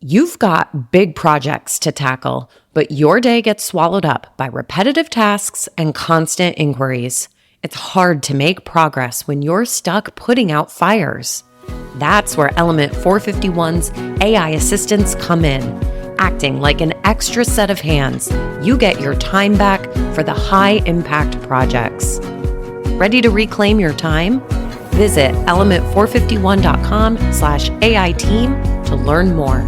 You've got big projects to tackle, but your day gets swallowed up by repetitive tasks and constant inquiries. It's hard to make progress when you're stuck putting out fires. That's where Element 451's AI assistants come in. Acting like an extra set of hands, you get your time back for the high-impact projects. Ready to reclaim your time? Visit element451.com/AI team to learn more.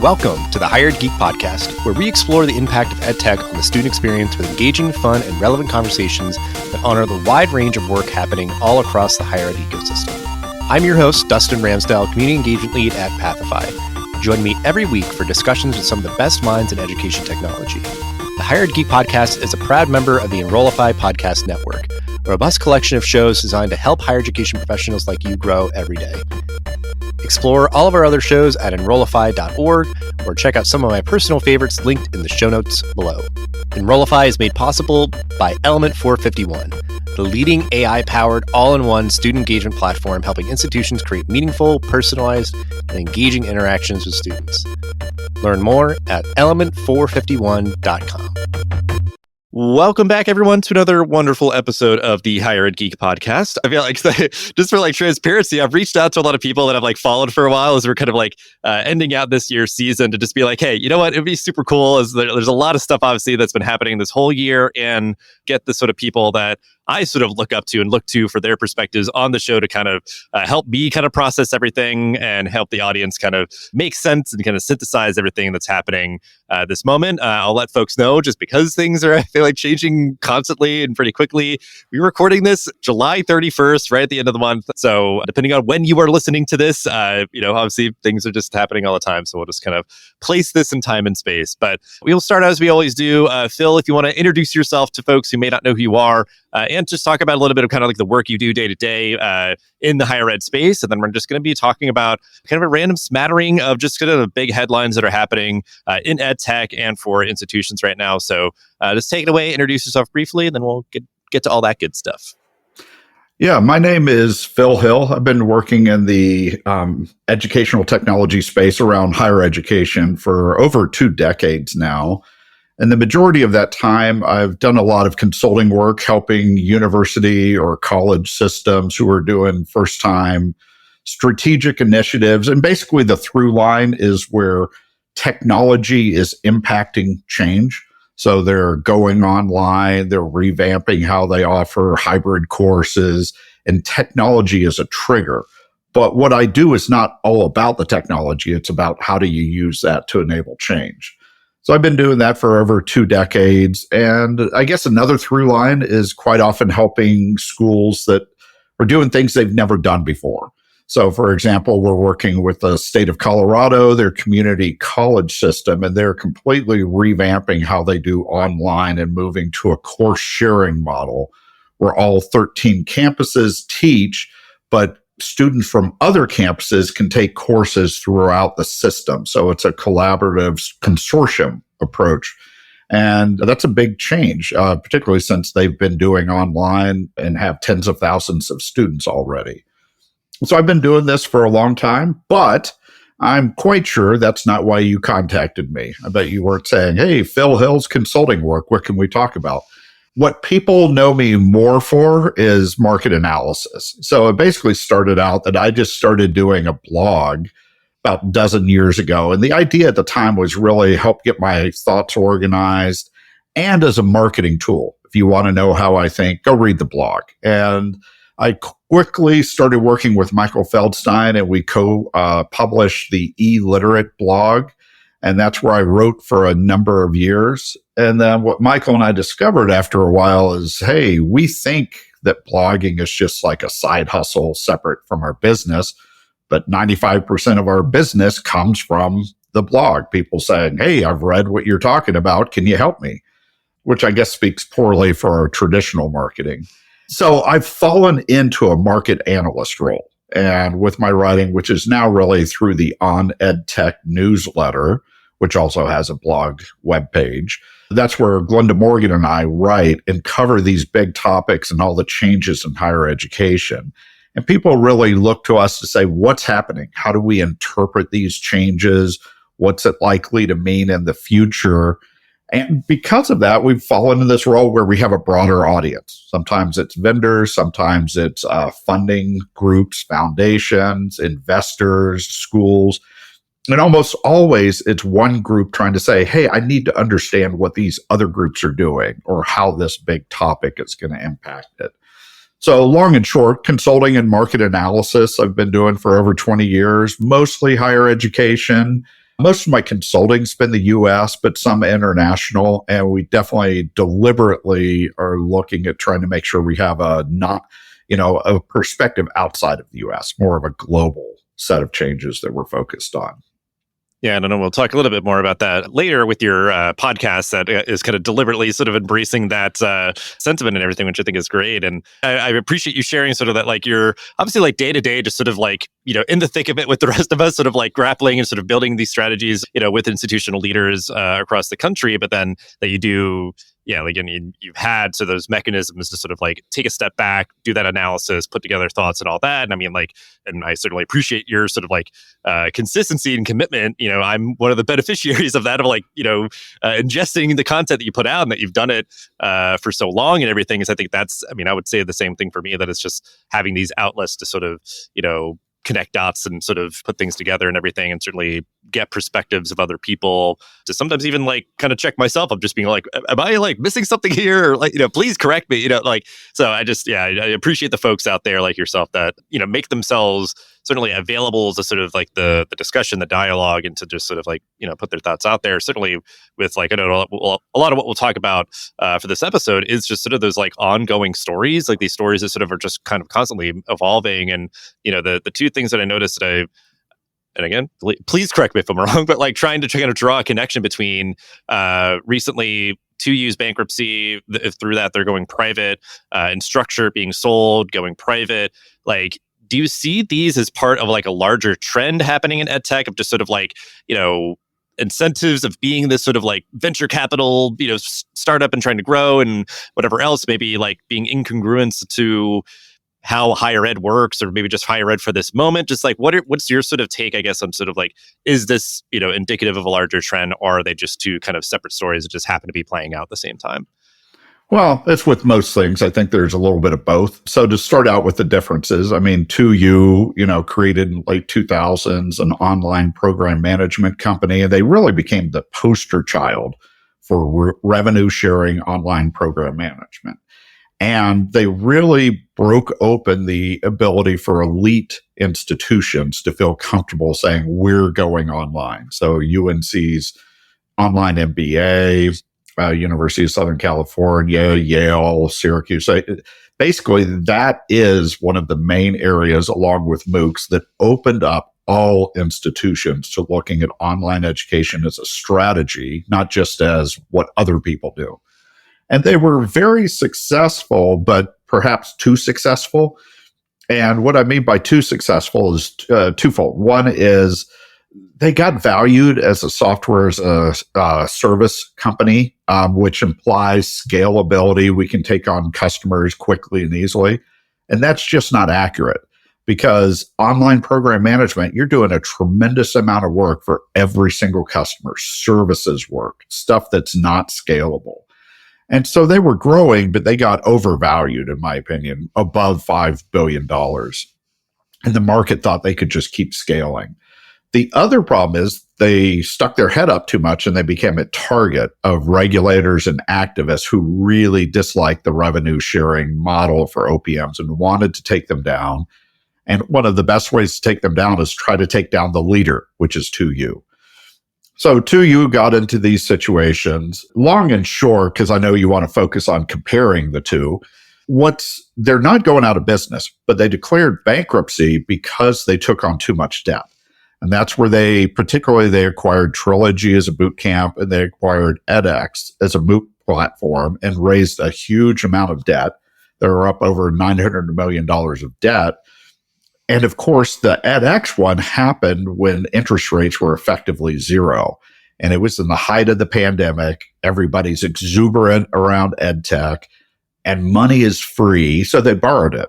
Welcome to the Hired Geek Podcast, where we explore the impact of EdTech on the student experience with engaging, fun, and relevant conversations that honor the wide range of work happening all across the higher ed ecosystem. I'm your host, Dustin Ramsdell, Community Engagement Lead at Pathify. Join me every week for discussions with some of the best minds in education technology. The Hired Geek Podcast is a proud member of the Enrollify Podcast Network, a robust collection of shows designed to help higher education professionals like you grow every day. Explore all of our other shows at enrollify.org or check out some of my personal favorites linked in the show notes below. Enrollify is made possible by Element 451, the leading AI-powered all-in-one student engagement platform helping institutions create meaningful, personalized, and engaging interactions with students. Learn more at element451.com. Welcome back, everyone, to another wonderful episode of the Higher Ed Geek Podcast. I feel like, just for transparency, I've reached out to a lot of people that I've followed for a while as we're kind of ending out this year's season to just be like, hey, you know what? It'd be super cool. There's a lot of stuff, obviously, that's been happening this whole year, and get the sort of people that I sort of look up to and look to for their perspectives on the show to kind of help me kind of process everything and help the audience kind of make sense and kind of synthesize everything that's happening this moment. I'll let folks know, just because things are, I feel like, changing constantly and pretty quickly. We're recording this July 31st, right at the end of the month. So depending on when you are listening to this, obviously things are just happening all the time. So we'll just kind of place this in time and space. But we'll start out as we always do. Phil, if you want to introduce yourself to folks who may not know who you are, and just talk about a little bit of kind of the work you do day to day in the higher ed space. And then we're just going to be talking about kind of a random smattering of just kind of the big headlines that are happening in ed tech and for institutions right now. So just take it away, introduce yourself briefly, and then we'll get to all that good stuff. Yeah, my name is Phil Hill. I've been working in the educational technology space around higher education for over 2 decades now. And the majority of that time, I've done a lot of consulting work helping university or college systems who are doing first-time strategic initiatives. And basically the through line is where technology is impacting change. So they're going online, they're revamping how they offer hybrid courses, and technology is a trigger. But what I do is not all about the technology. It's about how do you use that to enable change. So I've been doing that for over 2 decades. And I guess another through line is quite often helping schools that are doing things they've never done before. So, for example, we're working with the state of Colorado, their community college system, and they're completely revamping how they do online and moving to a course sharing model where all 13 campuses teach, but students from other campuses can take courses throughout the system. So it's a collaborative consortium approach. And that's a big change, particularly since they've been doing online and have tens of thousands of students already. So I've been doing this for a long time, but I'm quite sure that's not why you contacted me. I bet you weren't saying, hey, Phil Hill's consulting work, what can we talk about? What people know me more for is market analysis. So it basically started out that I just started doing a blog about a dozen years ago. And the idea at the time was really help get my thoughts organized and as a marketing tool. If you want to know how I think, go read the blog. And I quickly started working with Michael Feldstein, and we co-published the e-Literate blog. And that's where I wrote for a number of years. And then what Michael and I discovered after a while is, hey, we think that blogging is just like a side hustle separate from our business. But 95% of our business comes from the blog. People saying, hey, I've read what you're talking about. Can you help me? Which I guess speaks poorly for our traditional marketing. So I've fallen into a market analyst role. And with my writing, which is now really through the On EdTech newsletter, which also has a blog webpage. That's where Glenda Morgan and I write and cover these big topics and all the changes in higher education. And people really look to us to say, what's happening? How do we interpret these changes? What's it likely to mean in the future? And because of that, we've fallen into this role where we have a broader audience. Sometimes it's vendors, sometimes it's funding groups, foundations, investors, schools. And almost always it's one group trying to say, hey, I need to understand what these other groups are doing or how this big topic is going to impact it. So long and short, consulting and market analysis I've been doing for over 20 years, mostly higher education. Most of my consulting's been the US, but some international. And we definitely deliberately are looking at trying to make sure we have a perspective outside of the US, more of a global set of changes that we're focused on. Yeah, and I know we'll talk a little bit more about that later with your podcast that is kind of deliberately sort of embracing that sentiment and everything, which I think is great. And I appreciate you sharing sort of that, like you're obviously like day to day, just sort of like, in the thick of it with the rest of us, sort of like grappling and sort of building these strategies, with institutional leaders across the country, but then that you do, you've had so those mechanisms to sort of like take a step back, do that analysis, put together thoughts and all that. And I mean, and I certainly appreciate your sort of like consistency and commitment. I'm one of the beneficiaries of that, of ingesting the content that you put out and that you've done it for so long and everything. Is I think I would say the same thing for me, that it's just having these outlets to sort of, connect dots and sort of put things together and everything, and certainly get perspectives of other people, to sometimes even kind of check myself of just being like, am I missing something here? Or please correct me, so I appreciate the folks out there like yourself that, make themselves certainly available to sort of the discussion, the dialogue, and to just sort of put their thoughts out there. Certainly with I know a lot of what we'll talk about for this episode is just sort of those ongoing stories, these stories that sort of are just kind of constantly evolving. And, the two things that I noticed that and again, please correct me if I'm wrong, but trying to kind of draw a connection between recently 2U's bankruptcy, through that they're going private, Instructure being sold, going private. Do you see these as part of a larger trend happening in EdTech of just sort of incentives of being this sort of venture capital, startup and trying to grow and whatever else, maybe being incongruent to how higher ed works, or maybe just higher ed for this moment? Just what's your sort of take, I guess, on sort of is this, indicative of a larger trend, or are they just two kind of separate stories that just happen to be playing out at the same time? Well, it's with most things. I think there's a little bit of both. So to start out with the differences, 2U, created in late 2000s, an online program management company, and they really became the poster child for revenue sharing online program management. And they really broke open the ability for elite institutions to feel comfortable saying, we're going online. So UNC's online MBA, University of Southern California, Yale, Syracuse. So basically, that is one of the main areas, along with MOOCs, that opened up all institutions to looking at online education as a strategy, not just as what other people do. And they were very successful, but perhaps too successful. And what I mean by too successful is twofold. One is they got valued as a software as a service company, which implies scalability. We can take on customers quickly and easily. And that's just not accurate, because online program management, you're doing a tremendous amount of work for every single customer, services work, stuff that's not scalable. And so they were growing, but they got overvalued, in my opinion, above $5 billion. And the market thought they could just keep scaling. The other problem is they stuck their head up too much, and they became a target of regulators and activists who really disliked the revenue sharing model for OPMs and wanted to take them down. And one of the best ways to take them down is try to take down the leader, which is 2U. So 2U got into these situations. Long and short, because I know you want to focus on comparing the two, they're not going out of business, but they declared bankruptcy because they took on too much debt. And that's where they acquired Trilogy as a boot camp, and they acquired edX as a MOOC platform and raised a huge amount of debt. They're up over $900 million of debt. And of course, the edX one happened when interest rates were effectively zero. And it was in the height of the pandemic. Everybody's exuberant around EdTech and money is free. So they borrowed it.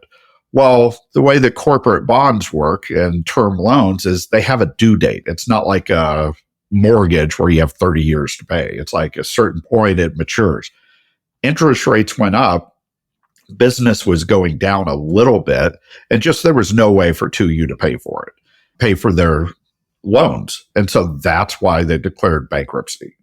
Well, the way that corporate bonds work and term loans is they have a due date. It's not like a mortgage where you have 30 years to pay. It's like a certain point it matures. Interest rates went up. Business was going down a little bit. And just there was no way for 2U to pay for it, pay for their loans. And so that's why they declared bankruptcy.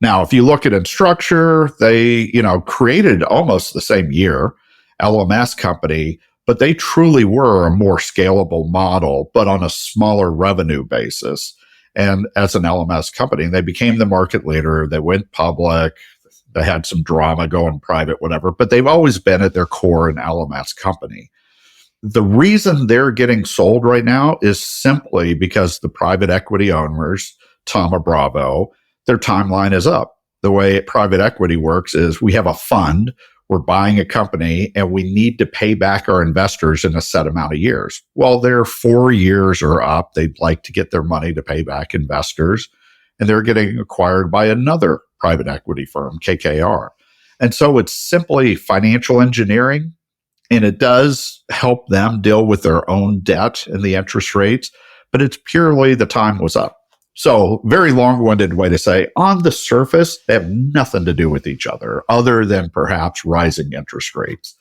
Now, if you look at Instructure, they, created almost the same year, LMS company, but they truly were a more scalable model, but on a smaller revenue basis. And as an LMS company, they became the market leader. They went public. They had some drama going private, whatever, but they've always been at their core an LMS company. The reason they're getting sold right now is simply because the private equity owners, Thoma Bravo, their timeline is up. The way private equity works is we have a fund, we're buying a company, and we need to pay back our investors in a set amount of years. Well, their 4 years are up. They'd like to get their money to pay back investors, and they're getting acquired by another private equity firm, KKR. And so it's simply financial engineering, and it does help them deal with their own debt and the interest rates, but it's purely the time was up. So very long-winded way to say, on the surface, they have nothing to do with each other than perhaps rising interest rates.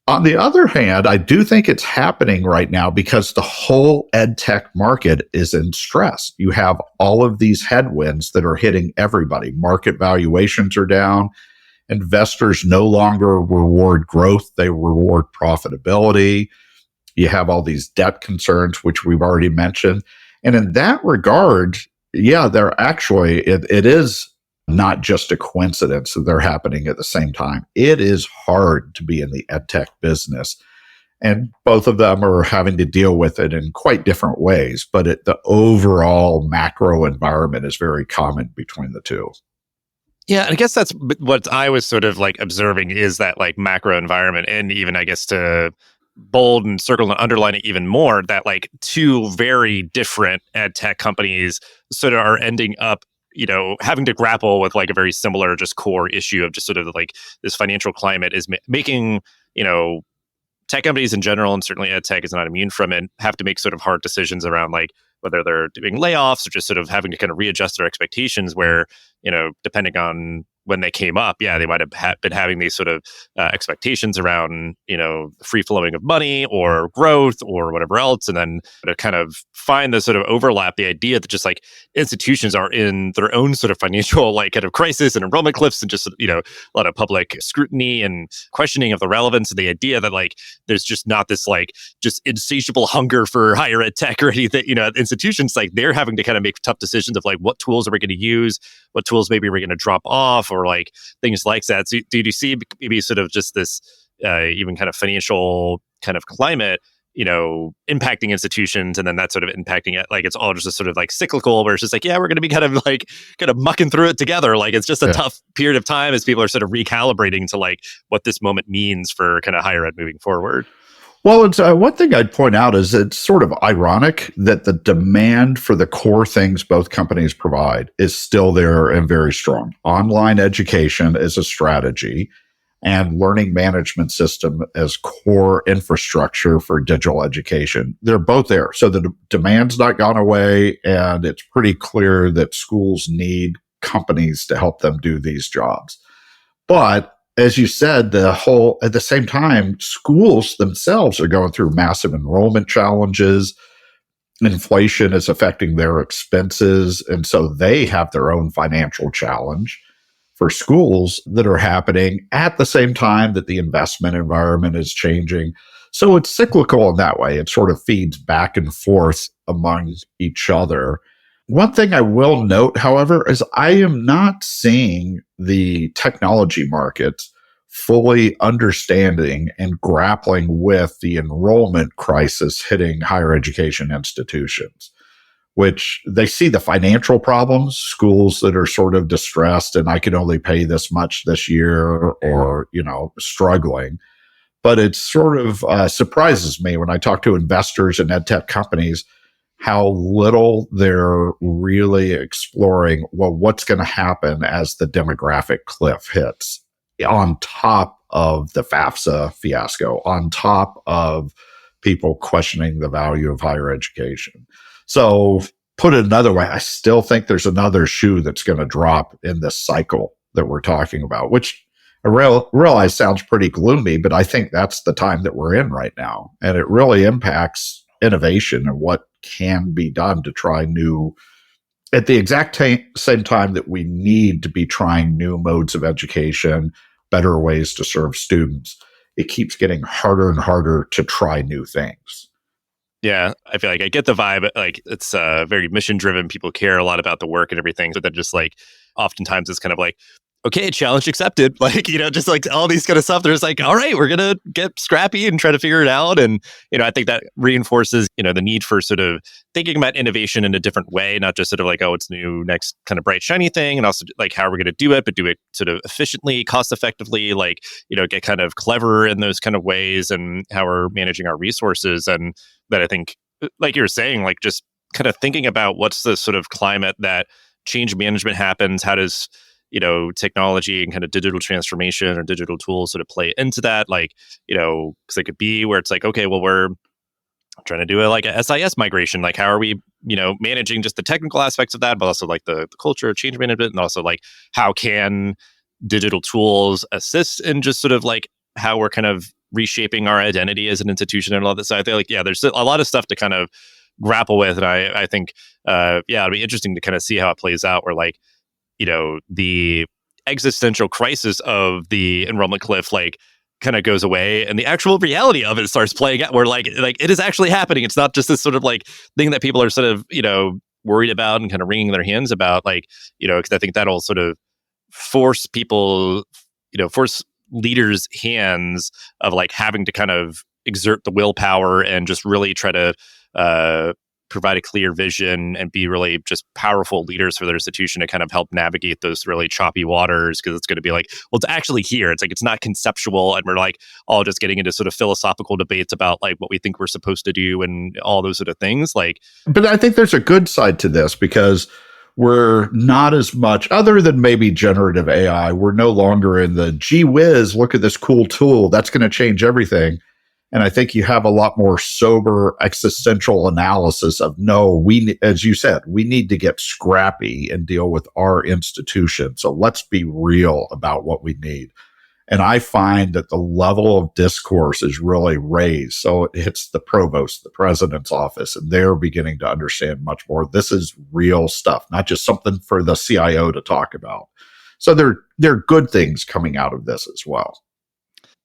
On the other hand, I do think it's happening right now because the whole EdTech market is in stress. You have all of these headwinds that are hitting everybody. Market valuations are down. Investors no longer reward growth. They reward profitability. You have all these debt concerns, which we've already mentioned. And in that regard, they're actually, it is not just a coincidence that they're happening at the same time. It is hard to be in the EdTech business. And both of them are having to deal with it in quite different ways. But the overall macro environment is very common between the two. Yeah, I guess that's what I was sort of like observing is that like macro environment, and even I guess to bold and circle and underline it even more, that like two very different ed tech companies sort of are ending up, having to grapple with like a very similar just core issue of just sort of like this financial climate is making, tech companies in general, and certainly ed tech is not immune from it, have to make sort of hard decisions around like whether they're doing layoffs or just sort of having to kind of readjust their expectations where, depending on when they came up, they might have been having these sort of expectations around, free flowing of money or growth or whatever else. And then to kind of find the sort of overlap, the idea that just like institutions are in their own sort of financial like kind of crisis and enrollment cliffs and just, a lot of public scrutiny and questioning of the relevance of the idea that like there's just not this like just insatiable hunger for higher ed tech or anything, institutions like they're having to kind of make tough decisions of like what tools are we going to use, what tools maybe we're going to drop off, or like things like that. So do you see maybe sort of just this even kind of financial kind of climate, impacting institutions, and then that sort of impacting it? Like it's all just a sort of like cyclical where it's just like, we're going to be kind of mucking through it together. Like it's just a tough period of time as people are sort of recalibrating to like what this moment means for kind of higher ed moving forward. Well, it's one thing I'd point out is it's sort of ironic that the demand for the core things both companies provide is still there and very strong. Online education is a strategy, and learning management system as core infrastructure for digital education. They're both there. So the demand's not gone away, and it's pretty clear that schools need companies to help them do these jobs. But as you said, at the same time, schools themselves are going through massive enrollment challenges. Inflation is affecting their expenses. And so they have their own financial challenge for schools that are happening at the same time that the investment environment is changing. So it's cyclical in that way. It sort of feeds back and forth among each other. One thing I will note, however, is I am not seeing the technology markets fully understanding and grappling with the enrollment crisis hitting higher education institutions, which they see the financial problems, schools that are sort of distressed and I can only pay this much this year or, struggling. But it sort of surprises me when I talk to investors in ed tech companies how little they're really exploring, well, what's going to happen as the demographic cliff hits on top of the FAFSA fiasco, on top of people questioning the value of higher education. So put it another way, I still think there's another shoe that's going to drop in this cycle that we're talking about, which I realize sounds pretty gloomy, but I think that's the time that we're in right now. And it really impacts innovation and what can be done to try new, at the exact same time that we need to be trying new modes of education, better ways to serve students. It keeps getting harder and harder to try new things. Yeah, I feel like I get the vibe. Like it's very mission driven. People care a lot about the work and everything. But then just like oftentimes it's kind of like, okay, challenge accepted. Like, just like all these kind of stuff. There's like, all right, we're going to get scrappy and try to figure it out. And, I think that reinforces, the need for sort of thinking about innovation in a different way, not just sort of like, oh, it's the new next kind of bright, shiny thing. And also like, how are we going to do it, but do it sort of efficiently, cost effectively, like, get kind of clever in those kind of ways and how we're managing our resources. And that I think, like you were saying, like just kind of thinking about what's the sort of climate that change management happens. How does technology and kind of digital transformation or digital tools sort of play into that? Like, because it could be where it's like, okay, well, we're trying to do a SIS migration. Like, how are we, managing just the technical aspects of that, but also like the culture, change management, and also like how can digital tools assist in just sort of like how we're kind of reshaping our identity as an institution and all that. So I feel like, there's a lot of stuff to kind of grapple with. And I think, it'll be interesting to kind of see how it plays out where like, the existential crisis of the enrollment cliff, like kind of goes away and the actual reality of it starts playing out where like it is actually happening. It's not just this sort of like thing that people are sort of, worried about and kind of wringing their hands about, like, because I think that'll sort of force people, force leaders' hands of like having to kind of exert the willpower and just really try to, provide a clear vision and be really just powerful leaders for their institution to kind of help navigate those really choppy waters, because it's going to be like, well, it's actually here. It's like, it's not conceptual. And we're like all just getting into sort of philosophical debates about like what we think we're supposed to do and all those sort of things. Like, but I think there's a good side to this because we're not as much, other than maybe generative AI, we're no longer in the gee whiz, look at this cool tool that's going to change everything. And I think you have a lot more sober existential analysis of, no, as you said, we need to get scrappy and deal with our institution. So let's be real about what we need. And I find that the level of discourse is really raised. So it hits the provost, the president's office, and they're beginning to understand much more. This is real stuff, not just something for the CIO to talk about. So there are good things coming out of this as well.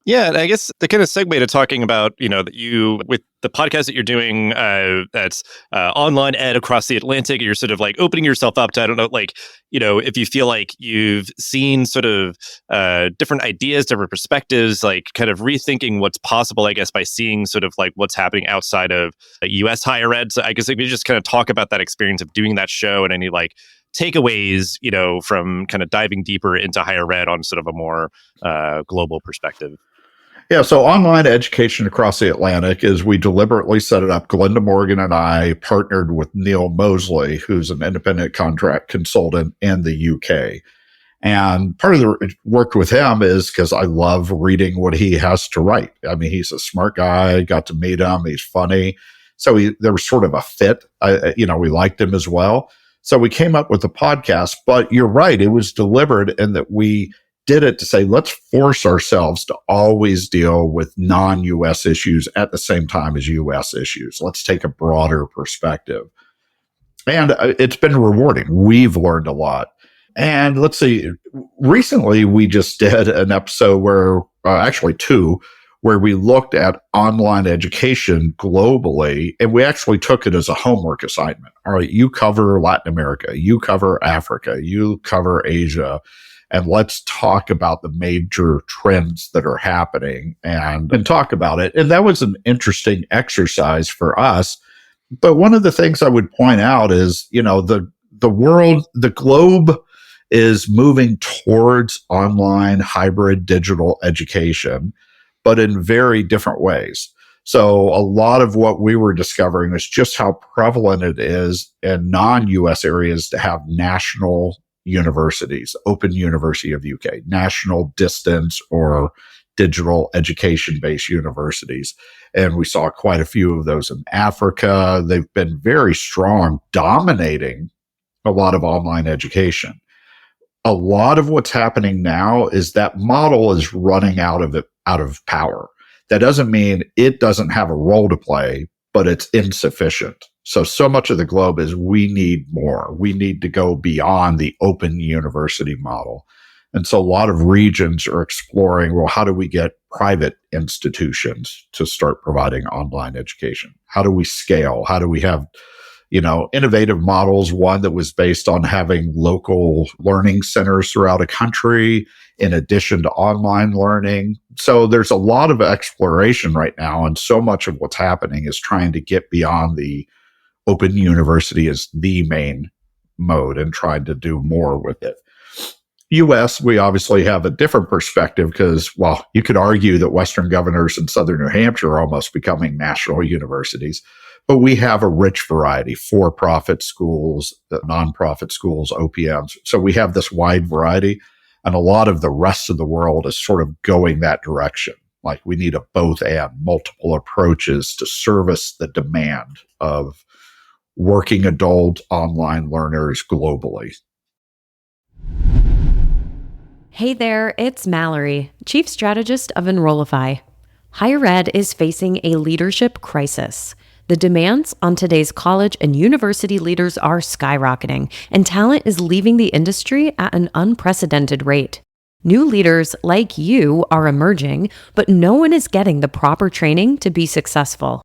Yeah, and I guess the kind of segue to talking about, that you, with the podcast that you're doing, that's online ed across the Atlantic, you're sort of like opening yourself up to, I don't know, like, if you feel like you've seen sort of different ideas, different perspectives, like kind of rethinking what's possible, I guess, by seeing sort of like what's happening outside of US higher ed. So I guess if you just kind of talk about that experience of doing that show and any like takeaways, from kind of diving deeper into higher ed on sort of a more global perspective. Yeah, so online education across the Atlantic is we deliberately set it up. Glenda Morgan and I partnered with Neil Mosley, who's an independent contract consultant in the UK. And part of the work with him is because I love reading what he has to write. I mean, he's a smart guy, got to meet him, he's funny. So there was sort of a fit. We liked him as well. So we came up with the podcast, but you're right, it was deliberate in that we did it to say, let's force ourselves to always deal with non-US issues at the same time as US issues. Let's take a broader perspective. And it's been rewarding. We've learned a lot. And let's see, recently we just did an episode where, actually two, where we looked at online education globally, and we actually took it as a homework assignment. All right, you cover Latin America, you cover Africa, you cover Asia, and let's talk about the major trends that are happening and talk about it. And that was an interesting exercise for us. But one of the things I would point out is, the world, the globe is moving towards online hybrid digital education, but in very different ways. So a lot of what we were discovering is just how prevalent it is in non-US areas to have national universities, Open University of UK, national distance or digital education-based universities. And we saw quite a few of those in Africa. They've been very strong, dominating a lot of online education. A lot of what's happening now is that model is running out of power. That doesn't mean it doesn't have a role to play, but it's insufficient. So much of the globe is we need more. We need to go beyond the open university model. And so a lot of regions are exploring, well, how do we get private institutions to start providing online education? How do we scale? How do we have innovative models, one that was based on having local learning centers throughout a country in addition to online learning. So there's a lot of exploration right now, and so much of what's happening is trying to get beyond the open university as the main mode and trying to do more with it. US, we obviously have a different perspective because, well, you could argue that Western governors in Southern New Hampshire are almost becoming national universities. But we have a rich variety, for-profit schools, nonprofit schools, OPMs. So we have this wide variety. And a lot of the rest of the world is sort of going that direction. Like we need a both and multiple approaches to service the demand of working adult online learners globally. Hey there, it's Mallory, Chief Strategist of Enrollify. Higher ed is facing a leadership crisis. The demands on today's college and university leaders are skyrocketing, and talent is leaving the industry at an unprecedented rate. New leaders like you are emerging, but no one is getting the proper training to be successful.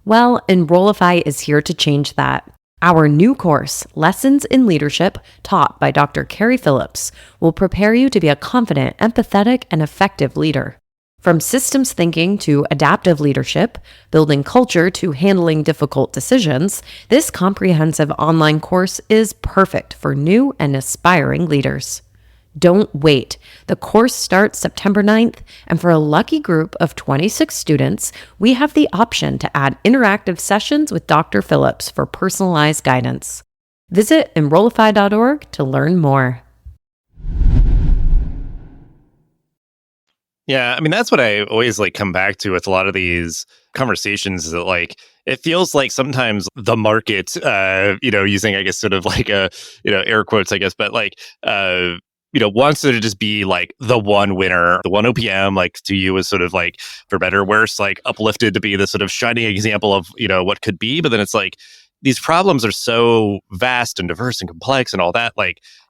Well, Enrollify is here to change that. Our new course, Lessons in Leadership, taught by Dr. Carrie Phillips, will prepare you to be a confident, empathetic, and effective leader. From systems thinking to adaptive leadership, building culture to handling difficult decisions, this comprehensive online course is perfect for new and aspiring leaders. Don't wait. The course starts September 9th, and for a lucky group of 26 students, we have the option to add interactive sessions with Dr. Phillips for personalized guidance. Visit Enrollify.org to learn more. Yeah, I mean, that's what I always come back to with a lot of these conversations is that it feels like sometimes the market, using, I guess, sort of air quotes, I guess, but wants it to just be the one winner, the one OPM, to you is sort of for better or worse, uplifted to be the sort of shining example of, what could be. But then it's these problems are so vast and diverse and complex and all that,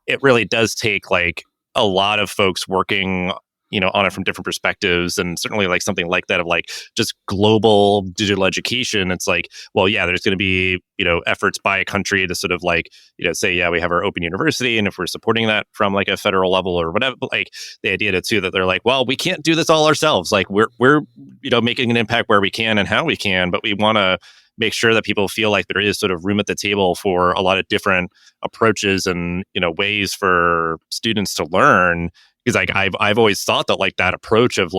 it really does take a lot of folks working on it from different perspectives. And certainly something like that of just global digital education. It's well, yeah, there's going to be, efforts by a country to sort of say, yeah, we have our open university. And if we're supporting that from a federal level or whatever, but the idea too, that they're well, we can't do this all ourselves. We're making an impact where we can and how we can, but we want to make sure that people feel like there is sort of room at the table for a lot of different approaches and, ways for students to learn. Because I've always thought that that approach of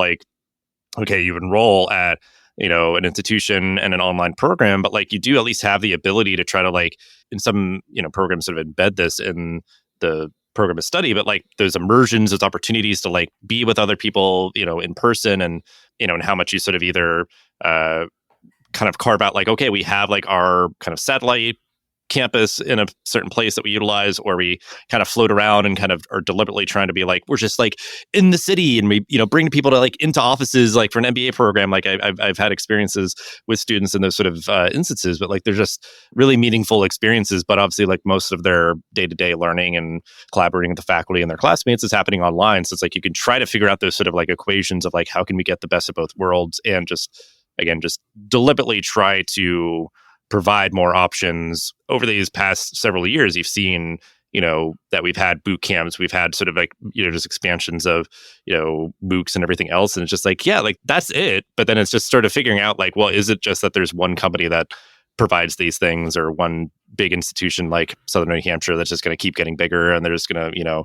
okay, you enroll at an institution and an online program, but you do at least have the ability to try to in some programs sort of embed this in the program of study, but those immersions, those opportunities to be with other people in person, and and how much you sort of either kind of carve out okay, we have our kind of satellite campus in a certain place that we utilize, or we kind of float around and kind of are deliberately trying to be we're just in the city, and we bring people to into offices for an MBA program. I've had experiences with students in those sort of instances, but they're just really meaningful experiences. But obviously most of their day-to-day learning and collaborating with the faculty and their classmates is happening online. So it's you can try to figure out those sort of equations of how can we get the best of both worlds, and just deliberately try to provide more options. Over these past several years, you've seen, that we've had boot camps, we've had sort of just expansions of, MOOCs and everything else. And it's just that's it. But then it's just sort of figuring out well, is it just that there's one company that provides these things, or one big institution like Southern New Hampshire that's just going to keep getting bigger and they're just going to,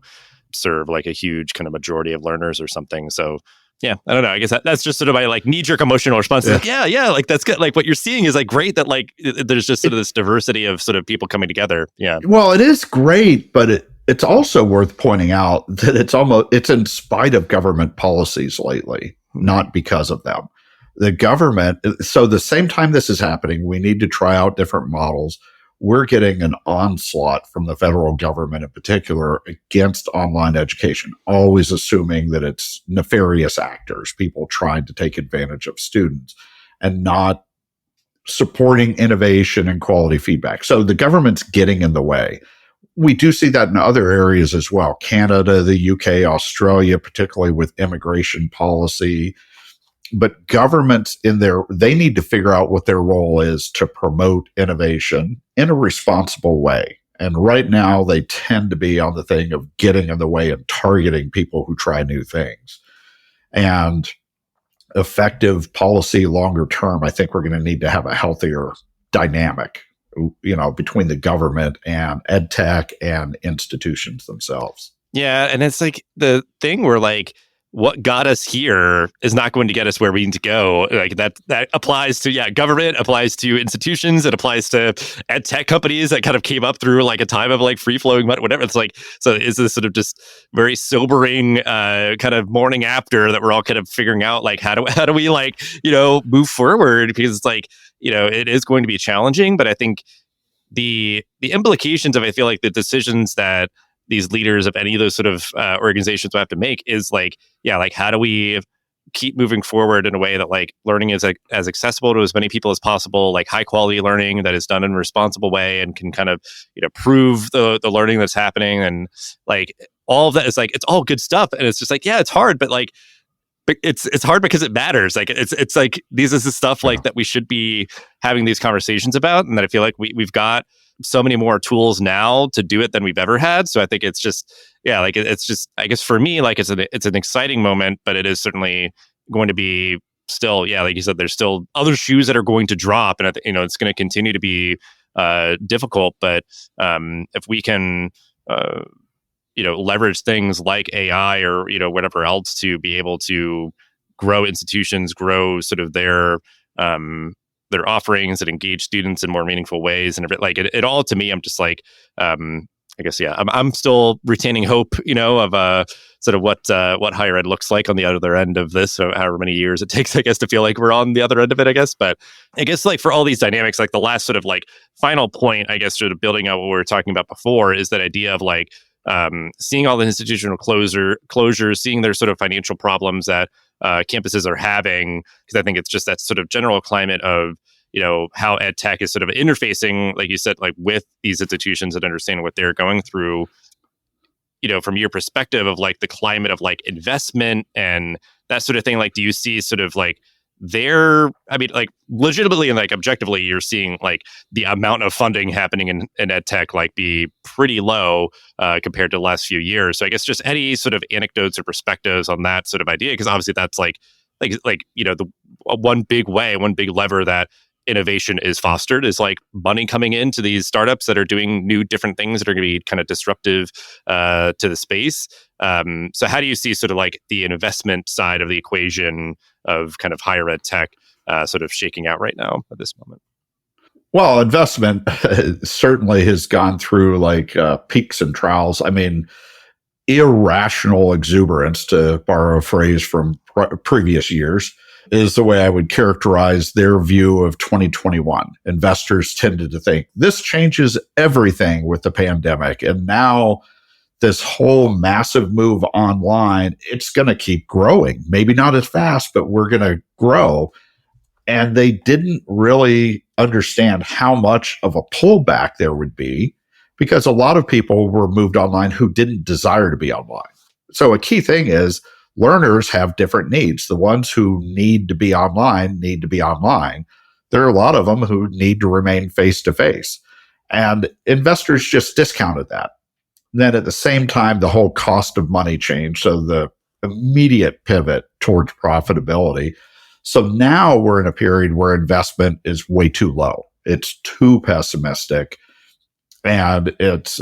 serve a huge kind of majority of learners or something. So Yeah, I don't know. I guess that's just sort of my like knee-jerk emotional response. Like, yeah, like that's good. Like what you're seeing is like great that like there's just sort of this diversity of sort of people coming together. Yeah. Well, it is great, but it's also worth pointing out that it's in spite of government policies lately, not because of them. The government, so the same time this is happening, we need to try out different models. We're getting an onslaught from the federal government in particular against online education, always assuming that it's nefarious actors, people trying to take advantage of students and not supporting innovation and quality feedback. So the government's getting in the way. We do see that in other areas as well. Canada, the UK, Australia, particularly with immigration policy. But governments they need to figure out what their role is to promote innovation in a responsible way. And right now they tend to be on the thing of getting in the way and targeting people who try new things. And effective policy longer term, I think we're going to need to have a healthier dynamic, between the government and EdTech and institutions themselves. Yeah. And it's like the thing where like, what got us here is not going to get us where we need to go. Like that applies to government, applies to institutions, it applies to ed tech companies that kind of came up through like a time of like free flowing money, whatever. It's like, so is this sort of just very sobering kind of morning after that we're all kind of figuring out like how do we like move forward, because it's like it is going to be challenging, but I think the implications of I feel like the decisions that these leaders of any of those sort of organizations will have to make is like, how do we keep moving forward in a way that like learning is like, as accessible to as many people as possible, like high quality learning that is done in a responsible way and can kind of, prove the learning that's happening. And like all of that is like, it's all good stuff. And it's just like, it's hard, but like, it's hard because it matters. Like it's like, this is the stuff like that we should be having these conversations about. And that I feel like we've got so many more tools now to do it than we've ever had. So I think it's just, it's just, I guess for me, like it's an exciting moment, but it is certainly going to be still, like you said, there's still other shoes that are going to drop, and it's going to continue to be difficult. But if we can, leverage things like AI or whatever else to be able to grow institutions, grow sort of their offerings that engage students in more meaningful ways, and like it all to me, I'm just like, I guess I'm still retaining hope, of sort of what higher ed looks like on the other end of this. So however many years it takes, I guess, to feel like we're on the other end of it, I guess. But I guess like for all these dynamics, like the last sort of like final point, I guess, sort of building out what we were talking about before, is that idea of like seeing all the institutional closures, seeing their sort of financial problems that campuses are having, because I think it's just that sort of general climate of how ed tech is sort of interfacing, like you said, like with these institutions and understanding what they're going through. From your perspective of like the climate of like investment and that sort of thing, like do you see sort of like like legitimately and like objectively, you're seeing like the amount of funding happening in ed tech like be pretty low compared to the last few years. So I guess just any sort of anecdotes or perspectives on that sort of idea, because obviously that's like the one big lever that innovation is fostered is like money coming into these startups that are doing new different things that are going to be kind of disruptive to the space. So how do you see sort of like the investment side of the equation of kind of higher ed tech sort of shaking out right now at this moment? Well, investment certainly has gone through like peaks and troughs. I mean, irrational exuberance, to borrow a phrase from previous years, is the way I would characterize their view of 2021. Investors tended to think this changes everything with the pandemic. And now this whole massive move online, it's going to keep growing. Maybe not as fast, but we're going to grow. And they didn't really understand how much of a pullback there would be, because a lot of people were moved online who didn't desire to be online. So a key thing is learners have different needs. The ones who need to be online need to be online. There are a lot of them who need to remain face-to-face. And investors just discounted that. Then at the same time, the whole cost of money changed. So the immediate pivot towards profitability. So now we're in a period where investment is way too low. It's too pessimistic. And it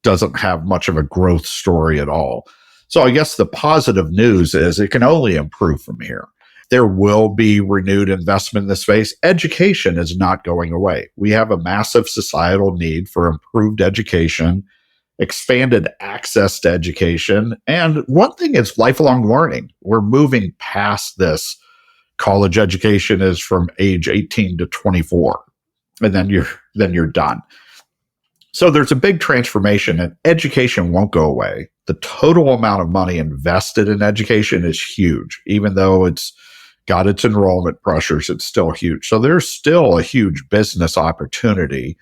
doesn't have much of a growth story at all. So I guess the positive news is it can only improve from here. There will be renewed investment in this space. Education is not going away. We have a massive societal need for improved education, expanded access to education. And one thing is lifelong learning. We're moving past this. College education is from age 18 to 24, and then you're done. So there's a big transformation, and education won't go away. The total amount of money invested in education is huge. Even though it's got its enrollment pressures, it's still huge. So there's still a huge business opportunity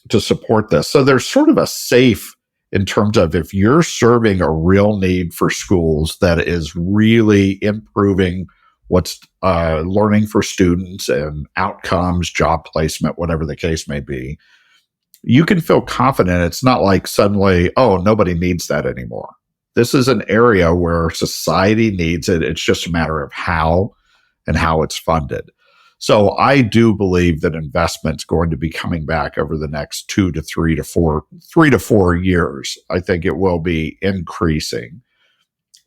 to support this. So there's sort of a safe in terms of if you're serving a real need for schools that is really improving what's learning for students and outcomes, job placement, whatever the case may be, you can feel confident. It's not like suddenly, oh, nobody needs that anymore. This is an area where society needs it. It's just a matter of how and how it's funded. So I do believe that investment's going to be coming back over the next 3 to 4 years. I think it will be increasing.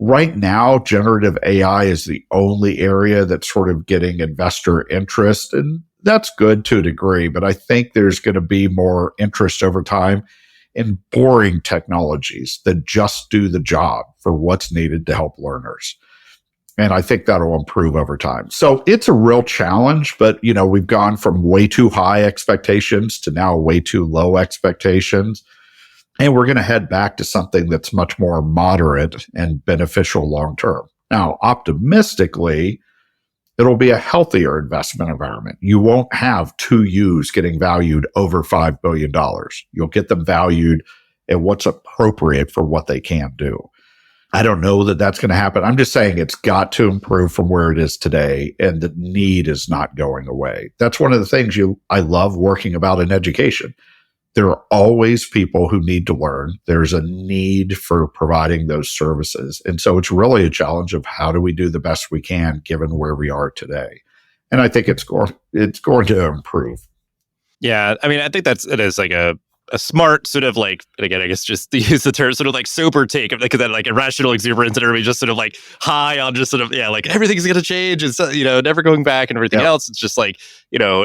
Right now, generative AI is the only area that's sort of getting investor interest, and that's good to a degree, but I think there's going to be more interest over time in boring technologies that just do the job for what's needed to help learners. And I think that'll improve over time. So it's a real challenge, but we've gone from way too high expectations to now way too low expectations. And we're going to head back to something that's much more moderate and beneficial long term. Now, optimistically, it'll be a healthier investment environment. You won't have 2Us getting valued over $5 billion. You'll get them valued at what's appropriate for what they can do. I don't know that that's going to happen. I'm just saying it's got to improve from where it is today, and the need is not going away. That's one of the things I love working about in education. There are always people who need to learn. There's a need for providing those services. And so it's really a challenge of how do we do the best we can given where we are today. And I think it's going to improve. Yeah, I mean, I think it is like a smart sort of like, and again, I guess just to use the term, sort of like sober take of that like irrational exuberance and everybody just sort of like high on just sort of, like everything's going to change and so, never going back and everything else. It's just like,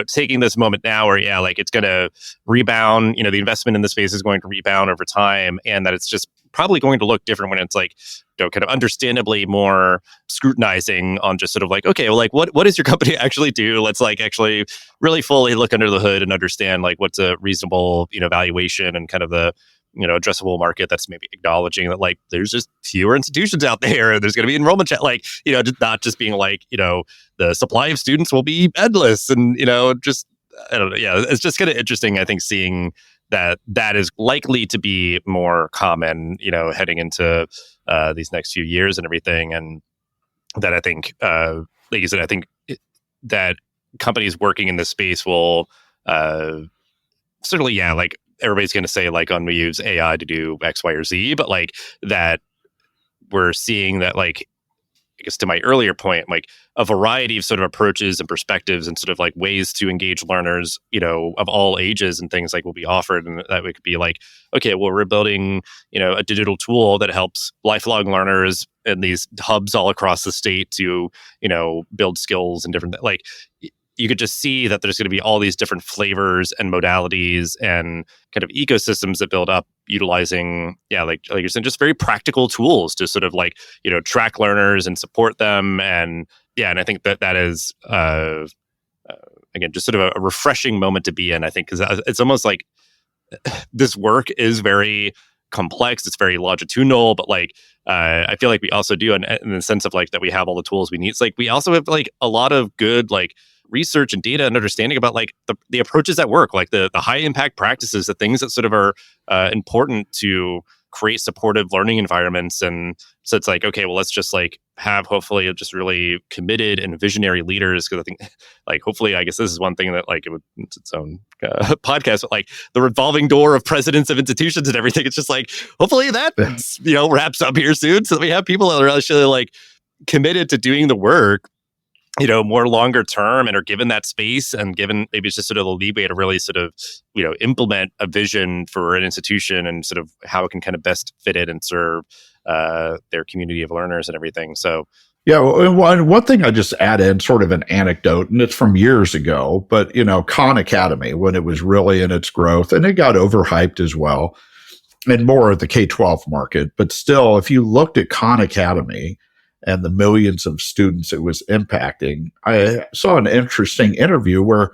taking this moment now where, like it's going to rebound, the investment in the space is going to rebound over time, and that it's just probably going to look different when it's like, kind of understandably more scrutinizing on just sort of like, okay, well, like what does your company actually do? Let's like actually really fully look under the hood and understand like what's a reasonable, valuation and kind of the, addressable market that's maybe acknowledging that like there's just fewer institutions out there and there's going to be enrollment just not just being like, the supply of students will be endless and, just, I don't know. Yeah, it's just kind of interesting, I think, seeing that is likely to be more common, heading into these next few years and everything. And that I think, like you said, I think that companies working in this space will certainly, like everybody's going to say like, we use AI to do X, Y, or Z, but like that we're seeing that like, I guess to my earlier point, like a variety of sort of approaches and perspectives and sort of like ways to engage learners, of all ages and things like will be offered. And that could be like, okay, well, we're building, a digital tool that helps lifelong learners in these hubs all across the state to, build skills and different, like you could just see that there's going to be all these different flavors and modalities and kind of ecosystems that build up utilizing, like you're saying, just very practical tools to sort of like, track learners and support them. And and I think that is, again, just sort of a refreshing moment to be in, I think, because it's almost like this work is very complex. It's very longitudinal, but like, I feel like we also do, in the sense of like that we have all the tools we need. It's like we also have like a lot of good like research and data and understanding about like the approaches that work, like the high impact practices, the things that sort of are important to create supportive learning environments. And so it's like, okay, well, let's just like have hopefully just really committed and visionary leaders. Because I think like hopefully, I guess this is one thing that like it's its own podcast, but like the revolving door of presidents of institutions and everything. It's just like hopefully that wraps up here soon, so that we have people that are actually like committed to doing the work, more longer term, and are given that space and given maybe it's just sort of the leeway to really sort of, implement a vision for an institution and sort of how it can kind of best fit it and serve their community of learners and everything. So yeah, one thing I just add in, sort of an anecdote, and it's from years ago, but Khan Academy, when it was really in its growth, and it got overhyped as well, and more of the K-12 market. But still, if you looked at Khan Academy and the millions of students it was impacting, I saw an interesting interview where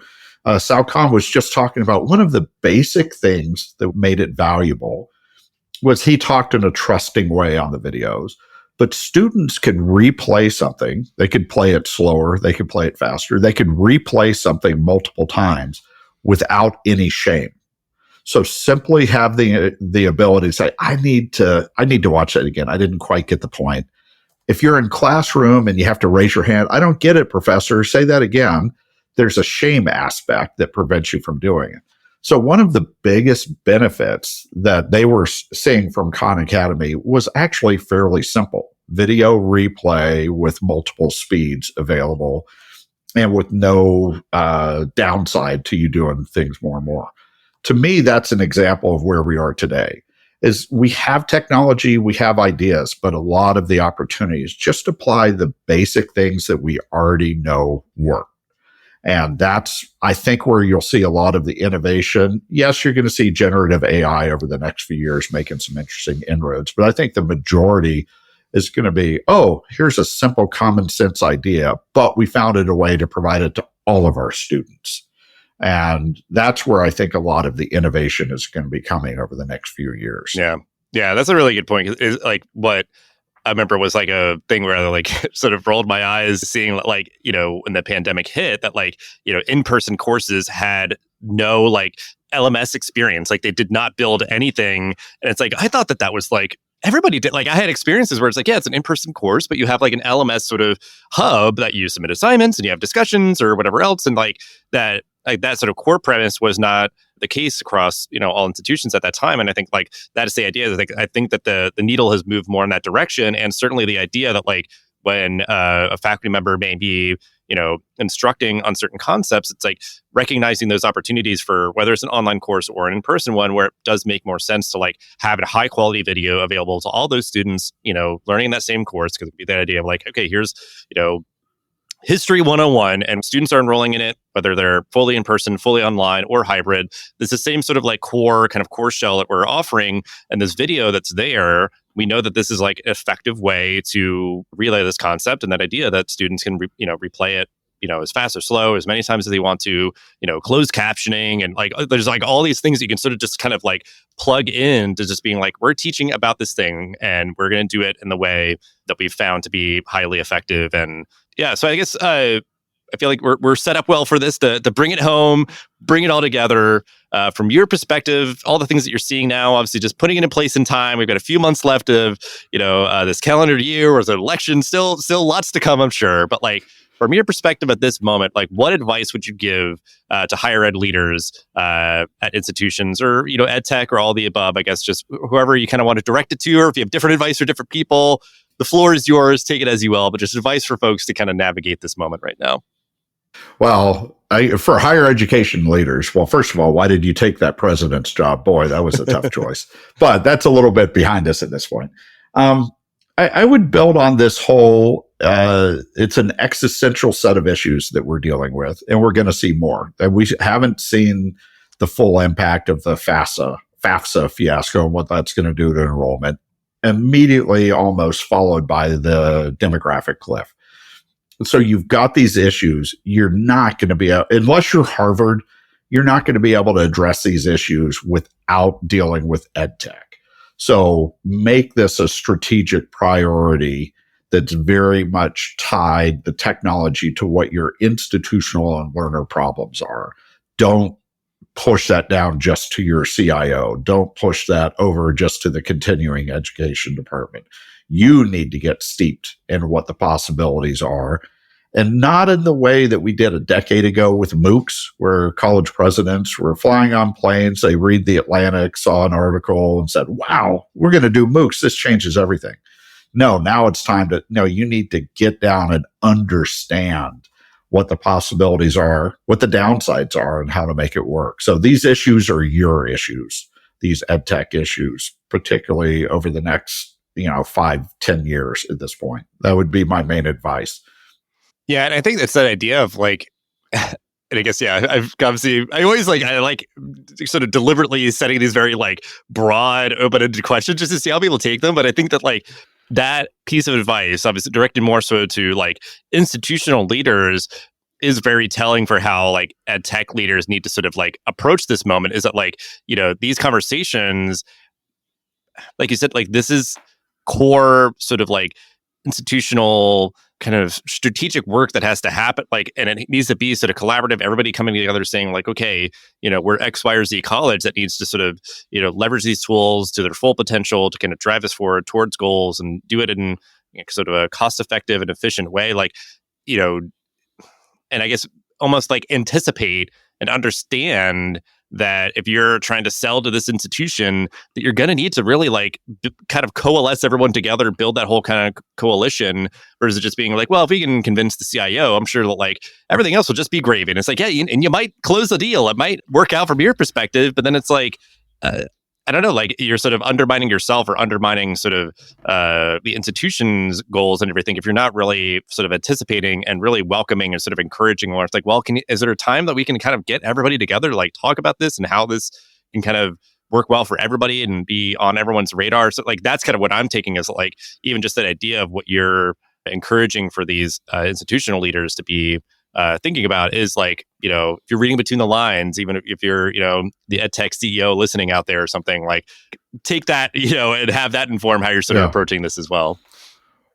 Sal Khan was just talking about one of the basic things that made it valuable was he talked in a trusting way on the videos. But students could replay something. They could play it slower. They could play it faster. They could replay something multiple times without any shame. So simply have the ability to say, I need to watch that again. I didn't quite get the point. If you're in classroom and you have to raise your hand, I don't get it, professor, say that again. There's a shame aspect that prevents you from doing it. So one of the biggest benefits that they were seeing from Khan Academy was actually fairly simple. Video replay with multiple speeds available and with no downside to you doing things more and more. To me, that's an example of where we are today. Is we have technology, we have ideas, but a lot of the opportunities just apply the basic things that we already know work. And that's, I think, where you'll see a lot of the innovation. Yes, you're going to see generative AI over the next few years making some interesting inroads, but I think the majority is going to be, oh, here's a simple common sense idea, but we found a way to provide it to all of our students. And that's where I think a lot of the innovation is going to be coming over the next few years. Yeah, that's a really good point. Is like what I remember was like a thing where I like sort of rolled my eyes seeing like, when the pandemic hit that like, in-person courses had no like LMS experience. Like they did not build anything. And it's like, I thought that was like, everybody did. Like I had experiences where it's like, yeah, it's an in-person course, but you have like an LMS sort of hub that you submit assignments and you have discussions or whatever else. And like that sort of core premise was not the case across all institutions at that time. And I think like that is the idea. I think that the needle has moved more in that direction. And certainly the idea that like when a faculty member may be instructing on certain concepts, it's like recognizing those opportunities for whether it's an online course or an in-person one, where it does make more sense to like have a high quality video available to all those students learning that same course. Because it'd be that idea of like, okay, here's History 101, and students are enrolling in it, whether they're fully in person, fully online, or hybrid. There's the same sort of like core course shell that we're offering. And this video that's there, we know that this is like an effective way to relay this concept and that idea that students can, replay it, as fast or slow, as many times as they want to, closed captioning. And like, there's like all these things that you can sort of just kind of like plug in to just being like, we're teaching about this thing and we're going to do it in the way that we've found to be highly effective. And yeah, so I guess I feel like we're set up well for this to bring it home, bring it all together. From your perspective, all the things that you're seeing now, obviously just putting it in place in time. We've got a few months left of, this calendar year or the election, still lots to come, I'm sure. But like, from your perspective at this moment, like what advice would you give to higher ed leaders at institutions or, ed tech or all the above? I guess just whoever you kind of want to direct it to, or if you have different advice for different people, the floor is yours. Take it as you will, but just advice for folks to kind of navigate this moment right now. Well, for higher education leaders, well, first of all, why did you take that president's job? Boy, that was a tough choice. But that's a little bit behind us at this point. I would build on this whole, it's an existential set of issues that we're dealing with, and we're going to see more. And we haven't seen the full impact of the FAFSA fiasco and what that's going to do to enrollment. Immediately almost followed by the demographic cliff. So you've got these issues. You're not going to be, unless you're Harvard, you're not going to be able to address these issues without dealing with EdTech. So make this a strategic priority that's very much tied the technology to what your institutional and learner problems are. Don't push that down just to your CIO. Don't push that over just to the continuing education department. You need to get steeped in what the possibilities are, and not in the way that we did a decade ago with MOOCs, where college presidents were flying on planes. They read the Atlantic, saw an article and said, wow, we're going to do MOOCs. This changes everything. No, now it's time to, no, you need to get down and understand what the possibilities are, what the downsides are, and how to make it work. So these issues are your issues, these EdTech issues, particularly over the next 5-10 years at this point. That would be my main advice. Yeah, and I think that's that idea of like, and I guess, yeah, I've obviously, I like sort of deliberately setting these very like broad, open-ended questions just to see how people take them. But I think that like that piece of advice, obviously directed more so to like institutional leaders, is very telling for how like ed tech leaders need to sort of like approach this moment. Is that like, these conversations, like you said, like this is core sort of like institutional kind of strategic work that has to happen, like, and it needs to be sort of collaborative, everybody coming together saying like, okay, we're X, Y, or Z college that needs to sort of, leverage these tools to their full potential to kind of drive us forward towards goals and do it in sort of a cost-effective and efficient way. Like, and I guess almost like anticipate and understand that if you're trying to sell to this institution, that you're going to need to really like kind of coalesce everyone together, build that whole kind of coalition, versus just being like, well, if we can convince the CIO, I'm sure that like everything else will just be gravy. And it's like, yeah, and you might close the deal. It might work out from your perspective, but then it's like, I don't know, like you're sort of undermining yourself or undermining sort of the institution's goals and everything if you're not really sort of anticipating and really welcoming and sort of encouraging. Or it's like, well, is there a time that we can kind of get everybody together to like talk about this and how this can kind of work well for everybody and be on everyone's radar? So like that's kind of what I'm taking as like even just that idea of what you're encouraging for these institutional leaders to be thinking about is like, if you're reading between the lines, even if you're, the EdTech CEO listening out there or something, like take that, and have that inform how you're sort of approaching this as well.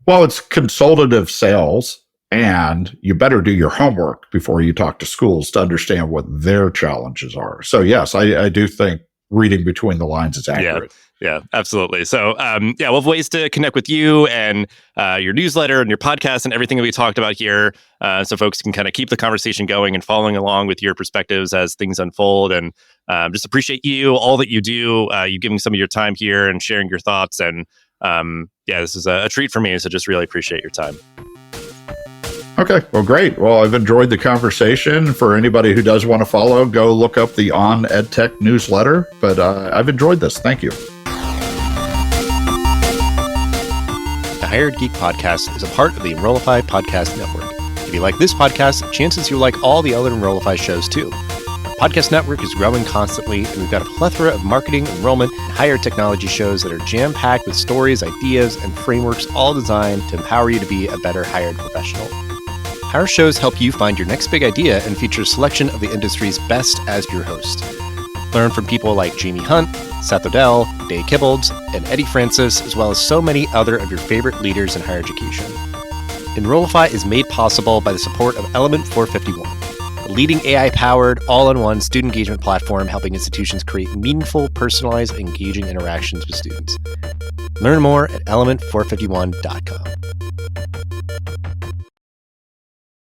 Well, it's consultative sales, and you better do your homework before you talk to schools to understand what their challenges are. So yes, I do think reading between the lines is accurate. Yeah, absolutely. So, we'll have ways to connect with you and your newsletter and your podcast and everything that we talked about here, so folks can kind of keep the conversation going and following along with your perspectives as things unfold. And just appreciate you, all that you do, you giving some of your time here and sharing your thoughts. And this is a treat for me. So just really appreciate your time. Okay, well, great. Well, I've enjoyed the conversation. For anybody who does want to follow, go look up the On EdTech newsletter. But I've enjoyed this. Thank you. The Hired Geek Podcast is a part of the Enrollify Podcast Network. If you like this podcast, chances you like all the other Enrollify shows too. Our podcast network is growing constantly, and we've got a plethora of marketing, enrollment, and higher technology shows that are jam-packed with stories, ideas, and frameworks all designed to empower you to be a better hired professional. Our shows help you find your next big idea and feature a selection of the industry's best as your host. Learn from people like Jamie Hunt, Seth Odell, Dave Kibbolds, and Eddie Francis, as well as so many other of your favorite leaders in higher education. Enrollify is made possible by the support of Element 451, a leading AI-powered, all-in-one student engagement platform helping institutions create meaningful, personalized, engaging interactions with students. Learn more at element451.com.